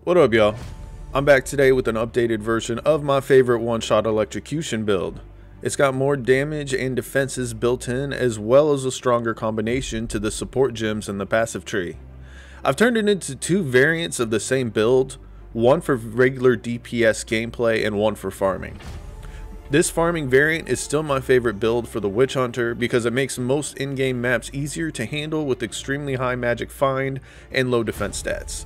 What up, y'all? I'm back today with an updated version of my favorite one-shot Electrocution build. It's got more damage and defenses built in, as well as a stronger combination to the support gems in the passive tree. I've turned it into two variants of the same build, one for regular DPS gameplay and one for farming. This farming variant is still my favorite build for the Witch Hunter because it makes most in-game maps easier to handle with extremely high magic find and low defense stats.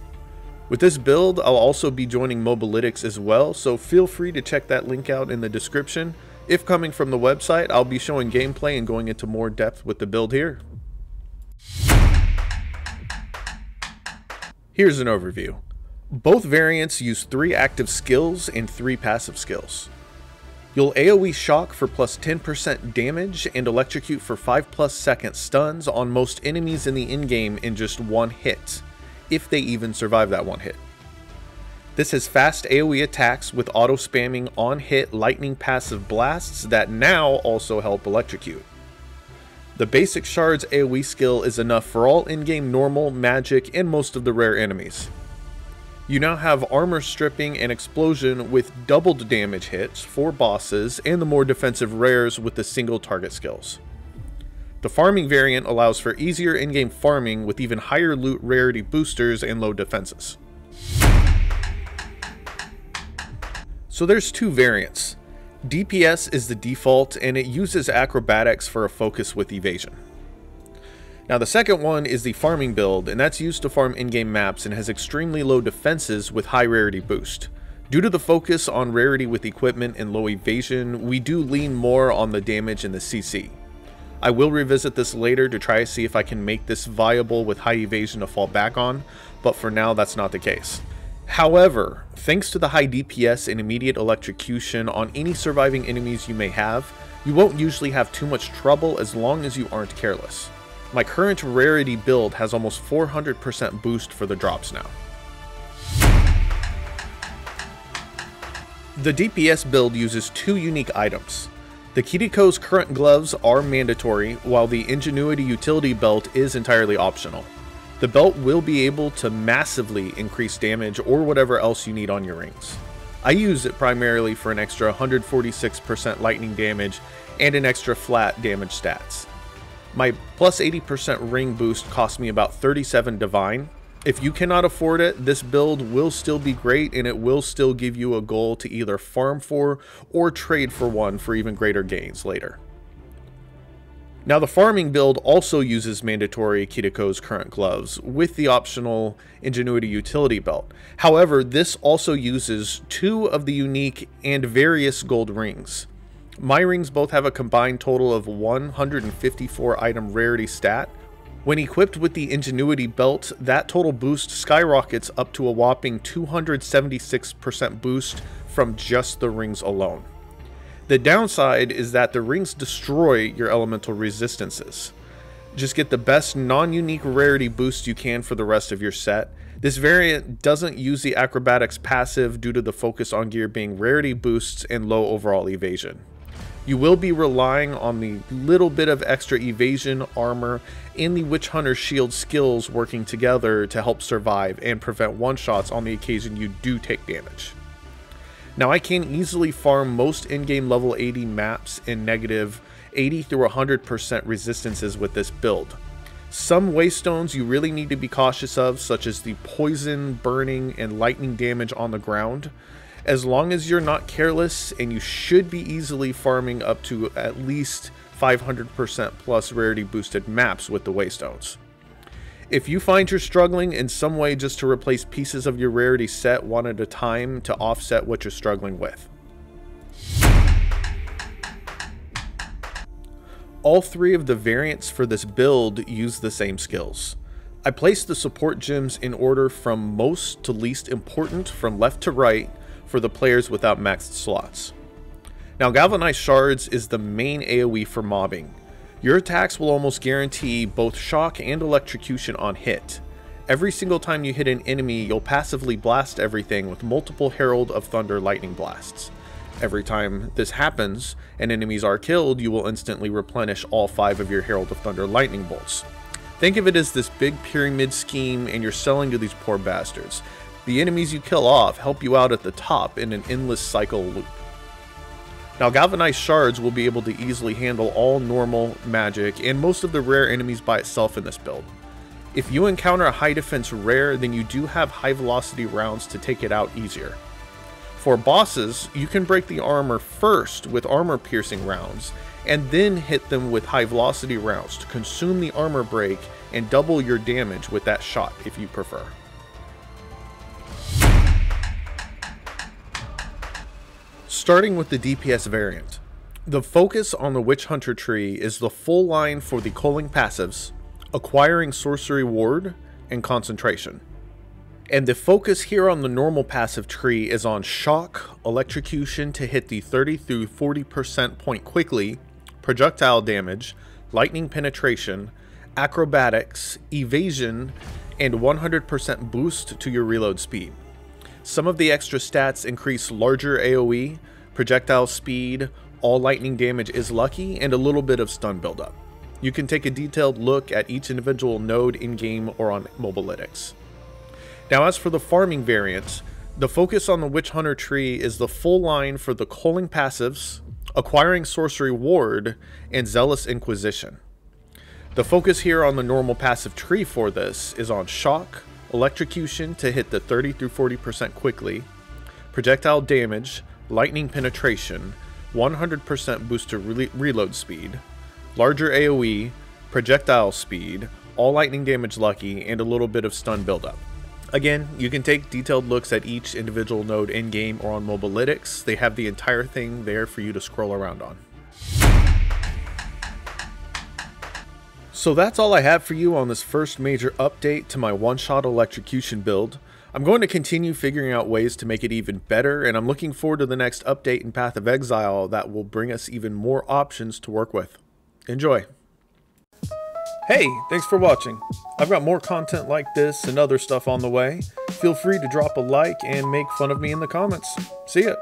With this build, I'll also be joining Mobalytics as well, so feel free to check that link out in the description. If coming from the website, I'll be showing gameplay and going into more depth with the build here. Here's an overview. Both variants use 3 active skills and 3 passive skills. You'll AoE shock for plus 10% damage and electrocute for 5+ second stuns on most enemies in the in-game in just one hit, if they even survive that one hit. This has fast AoE attacks with auto spamming on hit lightning passive blasts that now also help electrocute. The basic Shard's AoE skill is enough for all in-game normal, magic, and most of the rare enemies. You now have armor stripping and explosion with doubled damage hits for bosses and the more defensive rares with the single target skills. The farming variant allows for easier in-game farming with even higher loot rarity boosters and low defenses. So there's 2 variants. DPS is the default and it uses acrobatics for a focus with evasion. Now the second one is the farming build, and that's used to farm in-game maps and has extremely low defenses with high rarity boost. Due to the focus on rarity with equipment and low evasion, we do lean more on the damage and the CC. I will revisit this later to try to see if I can make this viable with high evasion to fall back on, but for now that's not the case. However, thanks to the high DPS and immediate electrocution on any surviving enemies you may have, you won't usually have too much trouble as long as you aren't careless. My current rarity build has almost 400% boost for the drops now. The DPS build uses 2 unique items. The Kiriko's current gloves are mandatory, while the Ingenuity utility belt is entirely optional. The belt will be able to massively increase damage or whatever else you need on your rings. I use it primarily for an extra 146% lightning damage and an extra flat damage stats. My plus 80% ring boost cost me about 37 divine. If you cannot afford it, this build will still be great and it will still give you a goal to either farm for or trade for one for even greater gains later. Now the farming build also uses mandatory Kiriko's current gloves with the optional Ingenuity utility belt. However, this also uses 2 of the unique and various gold rings. My rings both have a combined total of 154 item rarity stat. When equipped with the Ingenuity belt, that total boost skyrockets up to a whopping 276% boost from just the rings alone. The downside is that the rings destroy your elemental resistances. Just get the best non-unique rarity boost you can for the rest of your set. This variant doesn't use the acrobatics passive due to the focus on gear being rarity boosts and low overall evasion. You will be relying on the little bit of extra evasion, armor, and the Witch Hunter shield skills working together to help survive and prevent one-shots on the occasion you do take damage. Now I can easily farm most in-game level 80 maps in negative 80 through 100% resistances with this build. Some waystones you really need to be cautious of, such as the poison, burning, and lightning damage on the ground. As long as you're not careless, and you should be easily farming up to at least 500% plus rarity boosted maps with the waystones. If you find you're struggling in some way just to replace pieces of your rarity set one at a time to offset what you're struggling with. All 3 of the variants for this build use the same skills. I placed the support gems in order from most to least important from left to right for the players without maxed slots. Now Galvanized Shards is the main AoE for mobbing. Your attacks will almost guarantee both shock and electrocution on hit. Every single time you hit an enemy, you'll passively blast everything with multiple Herald of Thunder lightning blasts. Every time this happens and enemies are killed, you will instantly replenish all 5 of your Herald of Thunder lightning bolts. Think of it as this big pyramid scheme and you're selling to these poor bastards. The enemies you kill off help you out at the top in an endless cycle loop. Now, galvanized shards will be able to easily handle all normal magic and most of the rare enemies by itself in this build. If you encounter a high defense rare, then you do have high velocity rounds to take it out easier. For bosses, you can break the armor first with armor piercing rounds, and then hit them with high velocity rounds to consume the armor break and double your damage with that shot if you prefer. Starting with the DPS variant, the focus on the Witch Hunter tree is the full line for the culling passives, acquiring sorcery ward, and concentration. And the focus here on the normal passive tree is on shock, electrocution to hit the 30 through 40% point quickly, projectile damage, lightning penetration, acrobatics, evasion, and 100% boost to your reload speed. Some of the extra stats increase larger AoE, projectile speed, all lightning damage is lucky, and a little bit of stun buildup. You can take a detailed look at each individual node in-game or on Mobalytics. Now, as for the farming variant, the focus on the Witch Hunter tree is the full line for the culling passives, acquiring sorcery ward, and zealous inquisition. The focus here on the normal passive tree for this is on shock, electrocution to hit the 30 through 40% quickly, projectile damage, lightning penetration, 100% boost to reload speed, larger AoE, projectile speed, all lightning damage lucky, and a little bit of stun buildup. Again, you can take detailed looks at each individual node in-game or on Mobalytics. They have the entire thing there for you to scroll around on. So that's all I have for you on this first major update to my one-shot electrocution build. I'm going to continue figuring out ways to make it even better, and I'm looking forward to the next update in Path of Exile that will bring us even more options to work with. Enjoy! Hey, thanks for watching. I've got more content like this and other stuff on the way. Feel free to drop a like and make fun of me in the comments. See ya!